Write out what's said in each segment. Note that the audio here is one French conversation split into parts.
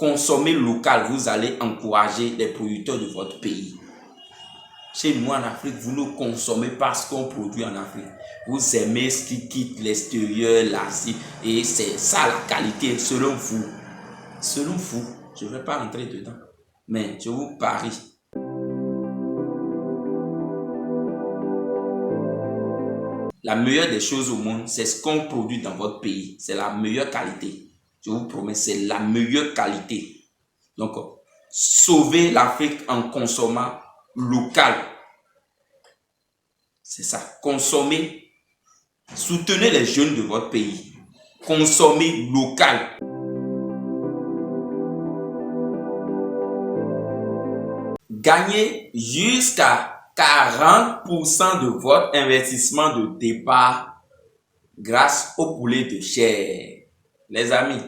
consommer local, vous allez encourager les producteurs de votre pays. Chez nous en Afrique, vous ne consommez pas ce qu'on produit en Afrique. Vous aimez ce qui quitte l'extérieur, l'Asie, et c'est ça la qualité selon vous. Selon vous, je ne vais pas rentrer dedans, mais je vous parie. La meilleure des choses au monde, c'est ce qu'on produit dans votre pays. C'est la meilleure qualité. Je vous promets, c'est la meilleure qualité. Donc, sauvez l'Afrique en consommant local. C'est ça. Consommez. Soutenez les jeunes de votre pays. Consommez local. Gagnez jusqu'à 40% de votre investissement de départ grâce au poulet de chair. Les amis,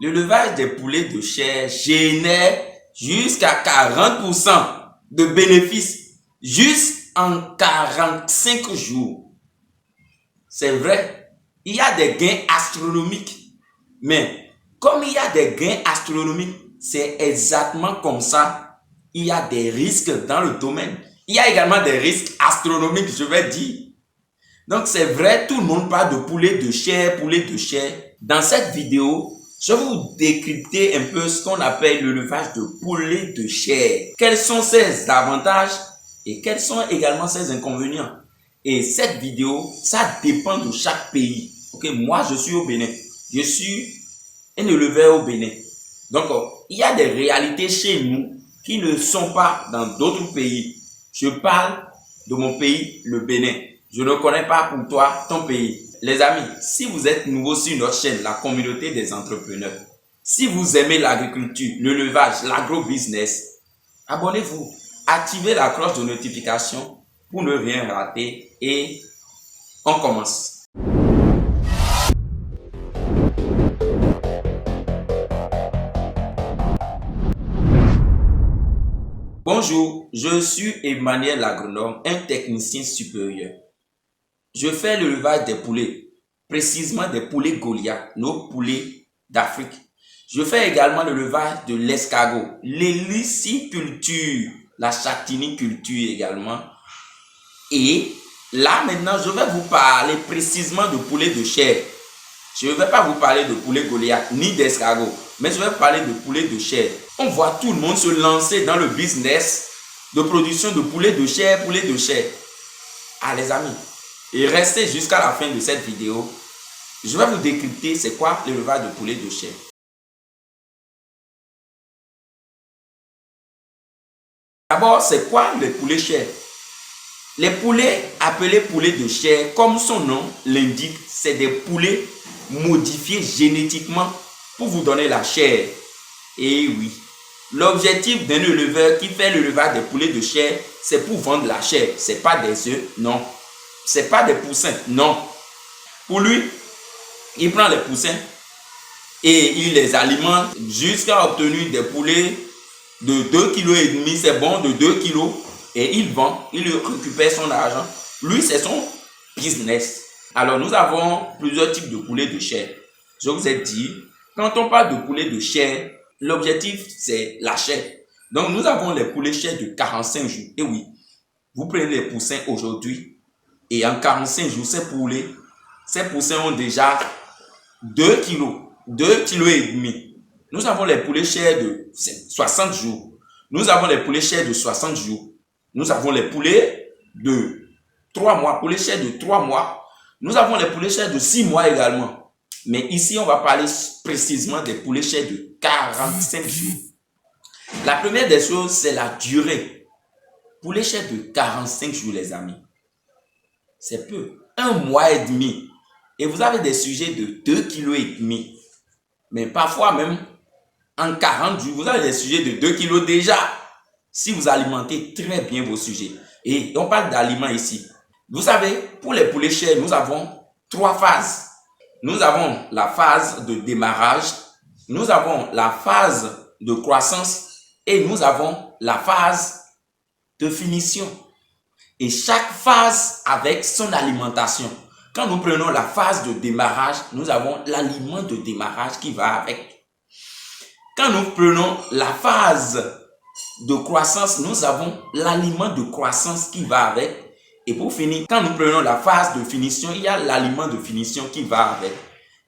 l'élevage des poulets de chair génère jusqu'à 40% de bénéfices juste en 45 jours. C'est vrai, il y a des gains astronomiques. Mais comme il y a des gains astronomiques, c'est exactement comme ça. Il y a des risques dans le domaine. Il y a également des risques astronomiques, je vais dire. Donc c'est vrai, tout le monde parle de poulet de chair, poulet de chair. Dans cette vidéo, je vais vous décrypter un peu ce qu'on appelle l'élevage de poulet de chair. Quels sont ses avantages et quels sont également ses inconvénients. Et cette vidéo, ça dépend de chaque pays. Ok, moi je suis au Bénin. Je suis un éleveur au Bénin. Donc il y a des réalités chez nous qui ne sont pas dans d'autres pays. Je parle de mon pays, le Bénin. Je ne connais pas pour toi ton pays. Les amis, si vous êtes nouveau sur notre chaîne, la communauté des entrepreneurs, si vous aimez l'agriculture, l'élevage, l'agro-business, abonnez-vous, activez la cloche de notification pour ne rien rater et on commence. Bonjour, je suis Emmanuel l'agronome, un technicien supérieur. Je fais l'élevage des poulets, précisément des poulets Goliath, nos poulets d'Afrique. Je fais également l'élevage de l'escargot, l'héliciculture, la châtaigniculture également. Et là maintenant, je vais vous parler précisément de poulets de chair. Je ne vais pas vous parler de poulet Goliath ni d'escargot, mais je vais vous parler de poulet de chair. On voit tout le monde se lancer dans le business de production de poulet de chair, poulet de chair. Ah les amis, et restez jusqu'à la fin de cette vidéo. Je vais vous décrypter c'est quoi l'élevage de poulet de chair. D'abord, c'est quoi les poulets chair? Les poulets appelés poulets de chair, comme son nom l'indique, c'est des poulets modifiés génétiquement pour vous donner la chair. Et oui, l'objectif d'un éleveur qui fait l'élevage des poulets de chair, c'est pour vendre la chair. C'est pas des œufs, non. C'est pas des poussins, non. Pour lui, il prend les poussins et il les alimente jusqu'à obtenir des poulets de 2,5 kg. C'est bon, de 2 kg. Et il vend, il récupère son argent. Lui, c'est son business. Alors, nous avons plusieurs types de poulets de chair. Je vous ai dit, quand on parle de poulet de chair, l'objectif, c'est la chair. Donc, nous avons les poulets chair de 45 jours. Et oui, vous prenez les poussins aujourd'hui et en 45 jours, ces poussins ont déjà 2 kg, 2,5 kg. Nous avons les poulets chair de 60 jours. Nous avons les poulets chair de 60 jours. Nous avons les poulets de 3 mois, poulets chair de 3 mois. Nous avons les poulets chair de 6 mois également. Mais ici, on va parler précisément des poulets chair de 45 jours. La première des choses, c'est la durée. Poulet chair de 45 jours, les amis. C'est peu. 1 mois et demi. Et vous avez des sujets de 2,5 kg. Mais parfois même, en 40 jours, vous avez des sujets de 2 kg déjà. Si vous alimentez très bien vos sujets. Et on parle d'aliments ici. Vous savez, pour les poulets chairs, nous avons 3 phases. Nous avons la phase de démarrage, nous avons la phase de croissance et nous avons la phase de finition. Et chaque phase avec son alimentation. Quand nous prenons la phase de démarrage, nous avons l'aliment de démarrage qui va avec. Quand nous prenons la phase de croissance, nous avons l'aliment de croissance qui va avec. Et pour finir, quand nous prenons la phase de finition, il y a l'aliment de finition qui va avec.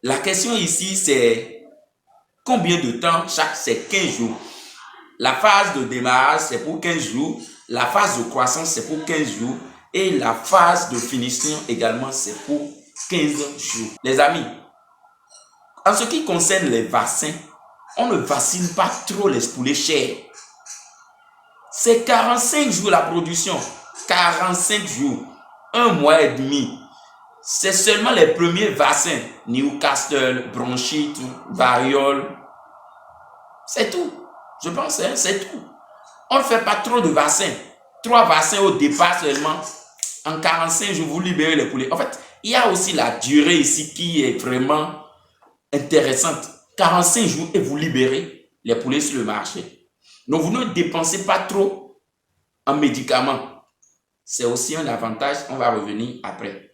La question ici, c'est combien de temps chaque, c'est 15 jours. La phase de démarrage, c'est pour 15 jours. La phase de croissance, c'est pour 15 jours. Et la phase de finition également, c'est pour 15 jours. Les amis, en ce qui concerne les vaccins, on ne vaccine pas trop les poulets chers. C'est 45 jours la production. 45 jours. Un mois et demi. C'est seulement les premiers vaccins. Newcastle, bronchite, variole. C'est tout. Je pense, hein, c'est tout. On ne fait pas trop de vaccins. 3 vaccins au départ seulement. En 45 jours, vous libérez les poulets. En fait, il y a aussi la durée ici qui est vraiment intéressante. 45 jours et vous libérez les poulets sur le marché. Donc, vous ne dépensez pas trop en médicaments. C'est aussi un avantage. On va revenir après.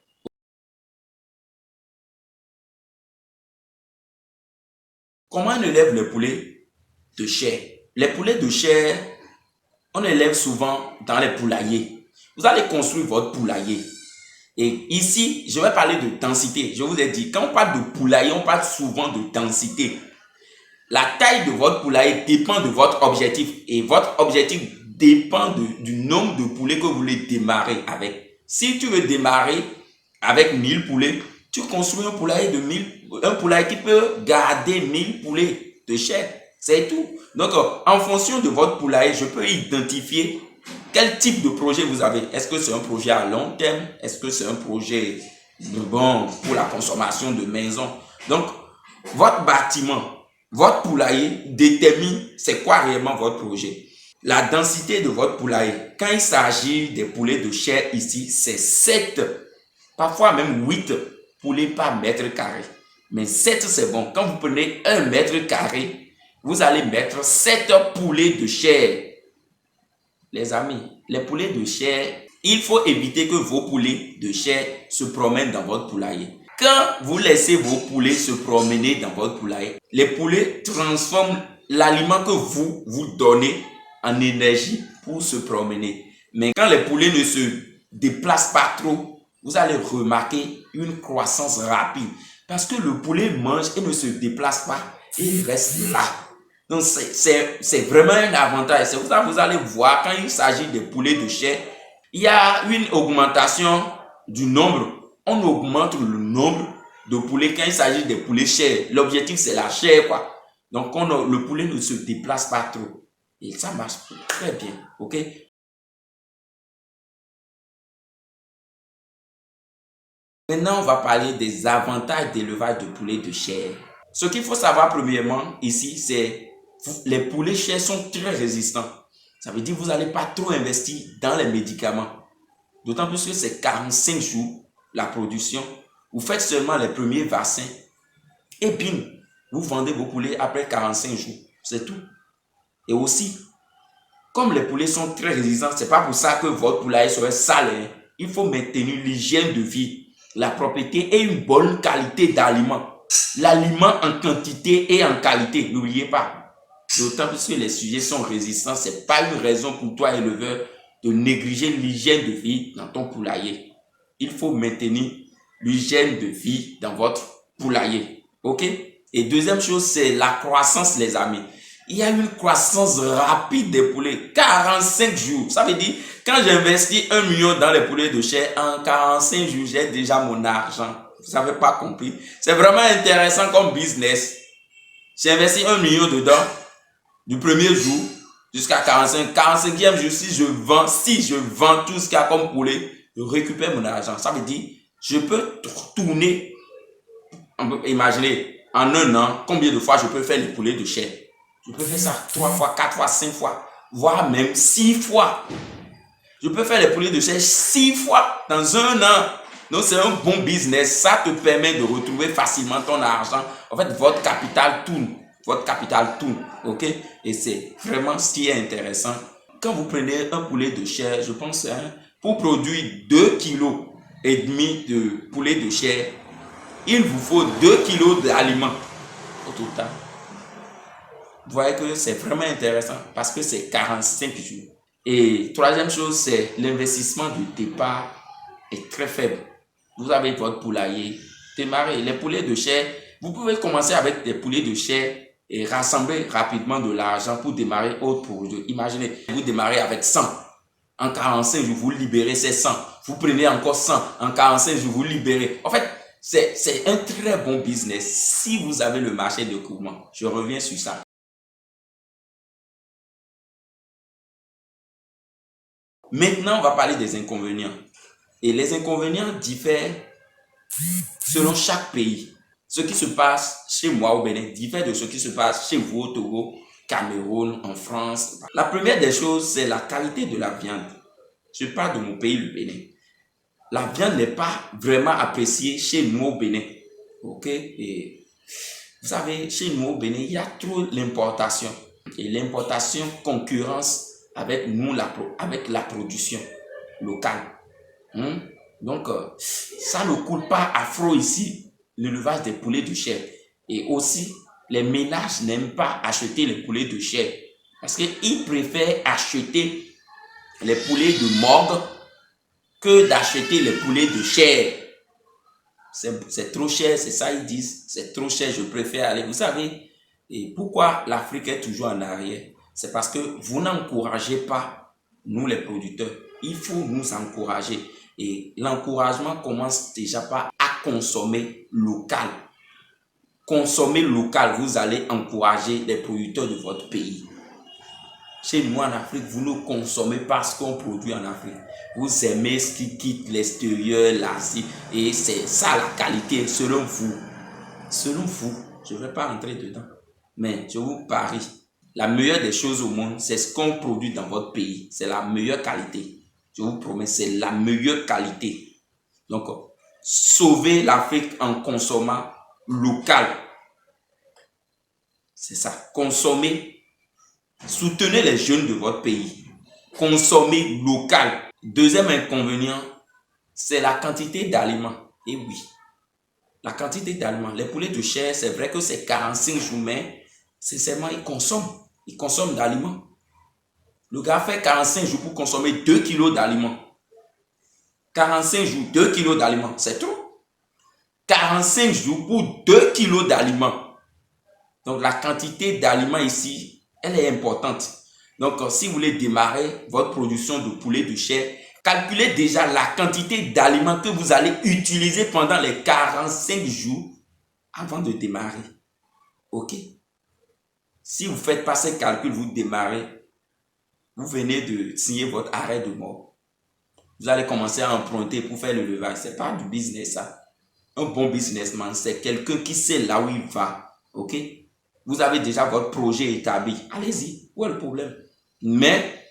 Comment on élève les poulets de chair? Les poulets de chair, on élève souvent dans les poulaillers. Vous allez construire votre poulailler. Et ici, je vais parler de densité. Je vous ai dit, quand on parle de poulailler, on parle souvent de densité. La taille de votre poulailler dépend de votre objectif. Et votre objectif dépend du nombre de poulets que vous voulez démarrer avec. Si tu veux démarrer avec 1000 poulets, tu construis un poulailler de 1000, un poulailler qui peut garder 1000 poulets de chair. C'est tout. Donc, en fonction de votre poulailler, je peux identifier quel type de projet vous avez. Est-ce que c'est un projet à long terme? Est-ce que c'est un projet pour la consommation de maison? Donc, votre bâtiment, votre poulailler détermine c'est quoi réellement votre projet. La densité de votre poulailler, quand il s'agit des poulets de chair ici, c'est 7, parfois même 8 poulets par mètre carré. Mais 7, c'est bon. Quand vous prenez 1 mètre carré, vous allez mettre 7 poulets de chair. Les amis, les poulets de chair, il faut éviter que vos poulets de chair se promènent dans votre poulailler. Quand vous laissez vos poulets se promener dans votre poulailler, les poulets transforment l'aliment que vous donnez en énergie pour se promener. Mais quand les poulets ne se déplacent pas trop, vous allez remarquer une croissance rapide. Parce que le poulet mange et ne se déplace pas et il reste là. Donc, c'est vraiment un avantage. C'est pour ça que vous allez voir, quand il s'agit des poulets de chair, il y a une augmentation du nombre. On augmente le nombre de poulets quand il s'agit des poulets chair. L'objectif, c'est la chair, quoi. Donc, le poulet ne se déplace pas trop. Et ça marche très bien, ok? Maintenant, on va parler des avantages d'élevage de poulets de chair. Ce qu'il faut savoir premièrement ici, c'est les poulets chairs sont très résistants. Ça veut dire que vous n'allez pas trop investir dans les médicaments. D'autant plus que c'est 45 jours la production. Vous faites seulement les premiers vaccins et bim, vous vendez vos poulets après 45 jours. C'est tout. Et aussi, comme les poulets sont très résistants, c'est pas pour ça que votre poulailler serait sale. Hein. Il faut maintenir l'hygiène de vie, la propriété et une bonne qualité d'aliment. L'aliment en quantité et en qualité, n'oubliez pas. D'autant plus que les sujets sont résistants, ce n'est pas une raison pour toi, éleveur, de négliger l'hygiène de vie dans ton poulailler. Il faut maintenir l'hygiène de vie dans votre poulailler. Ok? Et deuxième chose, c'est la croissance, les amis. Il y a une croissance rapide des poulets. 45 jours. Ça veut dire, quand j'investis 1 million dans les poulets de chair, en 45 jours, j'ai déjà mon argent. Vous n'avez pas compris. C'est vraiment intéressant comme business. J'ai investi 1 million dedans. Du premier jour jusqu'à 45e jour, si je vends tout ce qu'il y a comme poulet, je récupère mon argent. Ça veut dire, je peux tourner, imaginez, en 1 an, combien de fois je peux faire les poulets de chair. Je peux faire ça 3 fois, 4 fois, 5 fois, voire même 6 fois. Je peux faire les poulets de chair 6 fois dans 1 an. Donc, c'est un bon business. Ça te permet de retrouver facilement ton argent. En fait, votre capital tourne. Votre capital tourne, ok? Et c'est vraiment ce qui est intéressant. Quand vous prenez un poulet de chair, je pense, hein, pour produire 2,5 kg de poulet de chair, il vous faut 2 kg d'aliments au total. Vous voyez que c'est vraiment intéressant parce que c'est 45 jours. Et troisième chose, c'est l'investissement de départ est très faible. Vous avez votre poulailler, démarrez. Les poulets de chair, vous pouvez commencer avec des poulets de chair et rassembler rapidement de l'argent pour démarrer autre projet. Imaginez, vous démarrez avec 100. En 45 jours, vous libérez ces 100. Vous prenez encore 100. En 45 jours, vous libérez. En fait, c'est un très bon business si vous avez le marché de couvrement. Je reviens sur ça. Maintenant, on va parler des inconvénients. Et les inconvénients diffèrent selon chaque pays. Ce qui se passe chez moi au Bénin diffère de ce qui se passe chez vous au Togo, Cameroun, en France. La première des choses, c'est la qualité de la viande. Je parle de mon pays, le Bénin. La viande n'est pas vraiment appréciée chez nous au Bénin. Ok? Et vous savez, chez nous au Bénin, il y a trop l'importation. Et l'importation concurrence avec nous, avec la production locale. Donc, ça ne coûte pas affreux ici, l'élevage des poulets de chair. Et aussi, les ménages n'aiment pas acheter les poulets de chair parce qu'ils préfèrent acheter les poulets de morgue que d'acheter les poulets de chair. C'est trop cher, c'est ça ils disent. C'est trop cher, je préfère aller. Vous savez, et pourquoi l'Afrique est toujours en arrière? C'est parce que vous n'encouragez pas, nous les producteurs. Il faut nous encourager. Et l'encouragement commence déjà par à consommer local. Consommer local, vous allez encourager les producteurs de votre pays. Chez nous en Afrique, vous ne consommez pas ce qu'on produit en Afrique. Vous aimez ce qui quitte l'extérieur, l'Asie. Et c'est ça la qualité selon vous. Selon vous, je ne vais pas rentrer dedans. Mais je vous parie, la meilleure des choses au monde, c'est ce qu'on produit dans votre pays. C'est la meilleure qualité. Je vous promets, c'est la meilleure qualité. Donc, sauvez l'Afrique en consommant local. C'est ça. Consommez. Soutenez les jeunes de votre pays. Consommez local. Deuxième inconvénient, c'est la quantité d'aliments. Et oui, la quantité d'aliments. Les poulets de chair, c'est vrai que c'est 45 jours, mais sincèrement, ils consomment d'aliments. Le gars fait 45 jours pour consommer 2 kilos d'aliments. 45 jours, 2 kilos d'aliments, c'est trop. 45 jours pour 2 kilos d'aliments. Donc, la quantité d'aliments ici, elle est importante. Donc, si vous voulez démarrer votre production de poulet de chair, calculez déjà la quantité d'aliments que vous allez utiliser pendant les 45 jours avant de démarrer. OK? Si vous ne faites pas ces calculs, vous démarrez, vous venez de signer votre arrêt de mort. Vous allez commencer à emprunter pour faire le levage. Ce n'est pas du business, ça. Un bon businessman, c'est quelqu'un qui sait là où il va. OK? Vous avez déjà votre projet établi. Allez-y. Où est le problème? Mais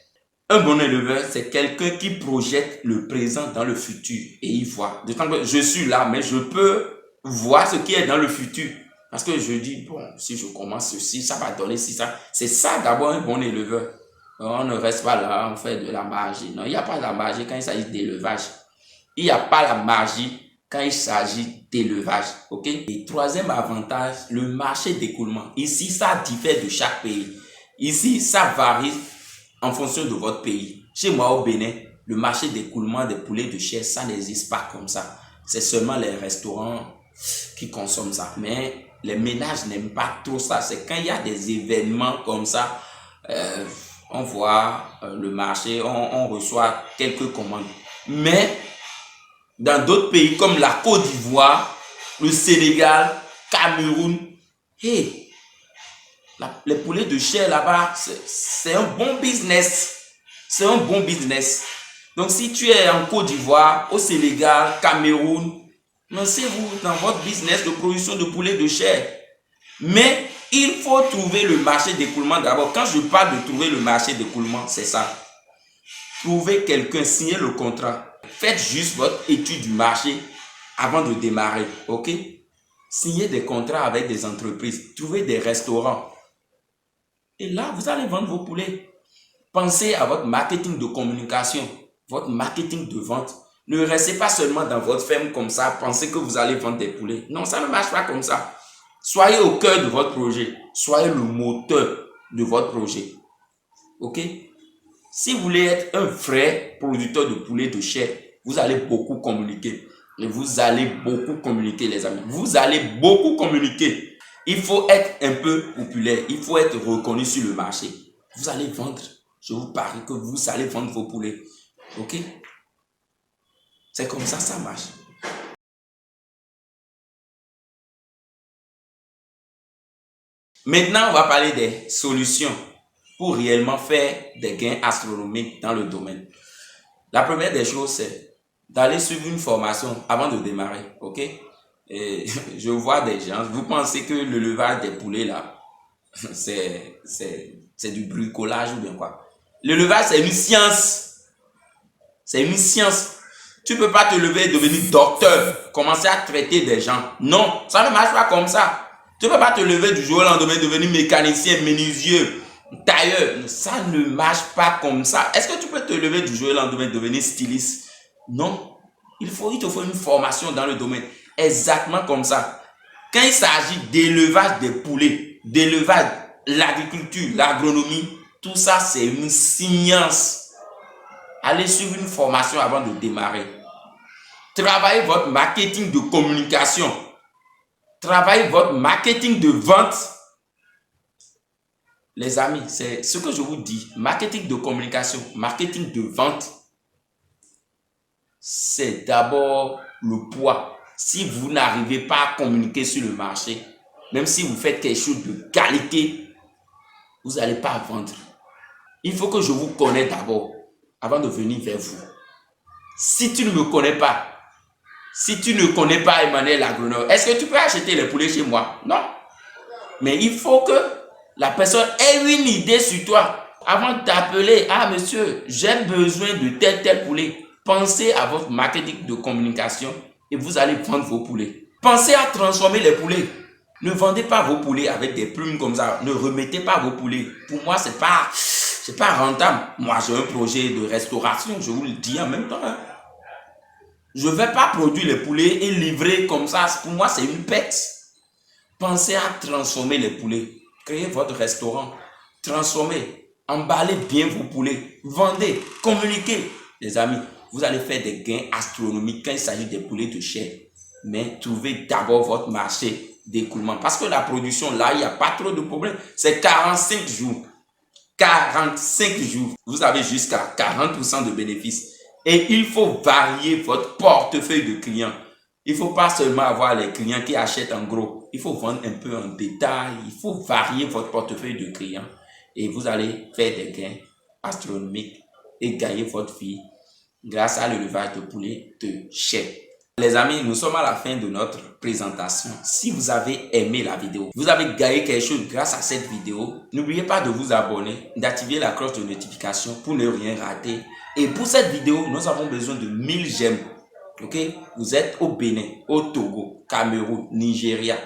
un bon éleveur, c'est quelqu'un qui projette le présent dans le futur. Et il voit. De temps que je suis là, mais je peux voir ce qui est dans le futur. Parce que je dis, bon, si je commence ceci, ça va donner ci, ça. C'est ça d'abord un bon éleveur. On ne reste pas là, on fait de la magie. Non, il n'y a pas de la magie quand il s'agit d'élevage. Il n'y a pas la magie quand il s'agit d'élevage. OK? Et troisième avantage, le marché d'écoulement. Ici, ça diffère de chaque pays. Ici, ça varie en fonction de votre pays. Chez moi au Bénin, le marché d'écoulement des poulets de chair, ça n'existe pas comme ça. C'est seulement les restaurants qui consomment ça. Mais les ménages n'aiment pas trop ça. C'est quand il y a des événements comme ça, on voit le marché, on reçoit quelques commandes. Mais dans d'autres pays comme la Côte d'Ivoire, le Sénégal, Cameroun, hey, les poulets de chair là-bas, c'est un bon business. C'est un bon business. Donc si tu es en Côte d'Ivoire, au Sénégal, Cameroun, lancez-vous dans votre business de production de poulets de chair. Mais il faut trouver le marché d'écoulement d'abord. Quand je parle de trouver le marché d'écoulement, c'est ça. Trouvez quelqu'un, signez le contrat. Faites juste votre étude du marché avant de démarrer. OK? Signez des contrats avec des entreprises. Trouvez des restaurants. Et là, vous allez vendre vos poulets. Pensez à votre marketing de communication, votre marketing de vente. Ne restez pas seulement dans votre ferme comme ça, pensez que vous allez vendre des poulets. Non, ça ne marche pas comme ça. Soyez au cœur de votre projet. Soyez le moteur. de votre projet. Ok? Si vous voulez être un vrai producteur de poulet de chair, vous allez beaucoup communiquer. Et vous allez beaucoup communiquer, les amis. Vous allez beaucoup communiquer. Il faut être un peu populaire. Il faut être reconnu sur le marché. Vous allez vendre. Je vous parie que vous allez vendre vos poulets. Ok? C'est comme ça marche. Maintenant, on va parler des solutions pour réellement faire des gains astronomiques dans le domaine. La première des choses, c'est d'aller suivre une formation avant de démarrer. Ok? Et je vois des gens, vous pensez que le levage des poulets là, c'est du bricolage ou bien quoi? Le levage, c'est une science. C'est une science. Tu ne peux pas te lever et devenir docteur, commencer à traiter des gens. Non, ça ne marche pas comme ça. Tu ne peux pas te lever du jour au lendemain et devenir mécanicien, menuisier, tailleur. Ça ne marche pas comme ça. Est-ce que tu peux te lever du jour au lendemain et devenir styliste? Non. Il te faut une formation dans le domaine. Exactement comme ça. Quand il s'agit d'élevage des poulets, d'élevage, l'agriculture, l'agronomie, tout ça, c'est une science. Allez suivre une formation avant de démarrer. Travaillez votre marketing de communication. Travaillez votre marketing de vente. Les amis, c'est ce que je vous dis. Marketing de communication, marketing de vente, c'est d'abord le poids. Si vous n'arrivez pas à communiquer sur le marché, même si vous faites quelque chose de qualité, vous n'allez pas vendre. Il faut que je vous connaisse d'abord avant de venir vers vous. Si tu ne me connais pas, si tu ne connais pas Emmanuel l'agronome, est-ce que tu peux acheter les poulets chez moi? Non. Mais il faut que la personne ait une idée sur toi. Avant de t'appeler, ah monsieur, j'ai besoin de tel poulet. Pensez à votre marketing de communication et vous allez vendre vos poulets. Pensez à transformer les poulets. Ne vendez pas vos poulets avec des plumes comme ça. Ne remettez pas vos poulets. Pour moi, c'est pas rentable. Moi, j'ai un projet de restauration, je vous le dis en même temps. Hein. Je ne vais pas produire les poulets et livrer comme ça. Pour moi, c'est une perte. Pensez à transformer les poulets. Créez votre restaurant. Transformez. Emballez bien vos poulets. Vendez. Communiquez. Les amis, vous allez faire des gains astronomiques quand il s'agit des poulets de chair. Mais trouvez d'abord votre marché d'écoulement. Parce que la production, là, il n'y a pas trop de problème. C'est 45 jours. 45 jours. Vous avez jusqu'à 40% de bénéfices. Et il faut varier votre portefeuille de clients. Il ne faut pas seulement avoir les clients qui achètent en gros. Il faut vendre un peu en détail. Il faut varier votre portefeuille de clients. Et vous allez faire des gains astronomiques et gagner votre vie grâce à l'élevage de poulets de chair. Les amis, nous sommes à la fin de notre présentation. Si vous avez aimé la vidéo, vous avez gagné quelque chose grâce à cette vidéo, n'oubliez pas de vous abonner, d'activer la cloche de notification pour ne rien rater. Et pour cette vidéo, nous avons besoin de 1000 j'aime. Ok? Vous êtes au Bénin, au Togo, Cameroun, Nigeria,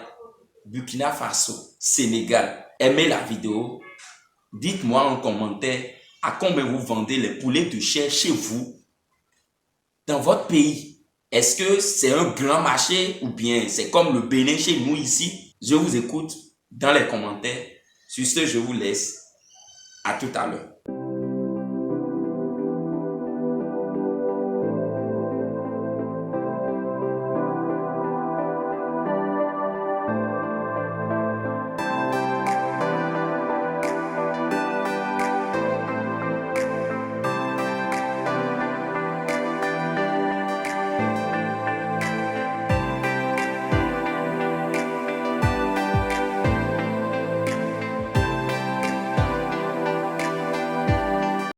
Burkina Faso, Sénégal. Aimez la vidéo. Dites-moi en commentaire à combien vous vendez les poulets de chair chez vous, dans votre pays. Est-ce que c'est un grand marché ou bien c'est comme le Bénin chez nous ici? Je vous écoute dans les commentaires. Sur ce, je vous laisse. À tout à l'heure.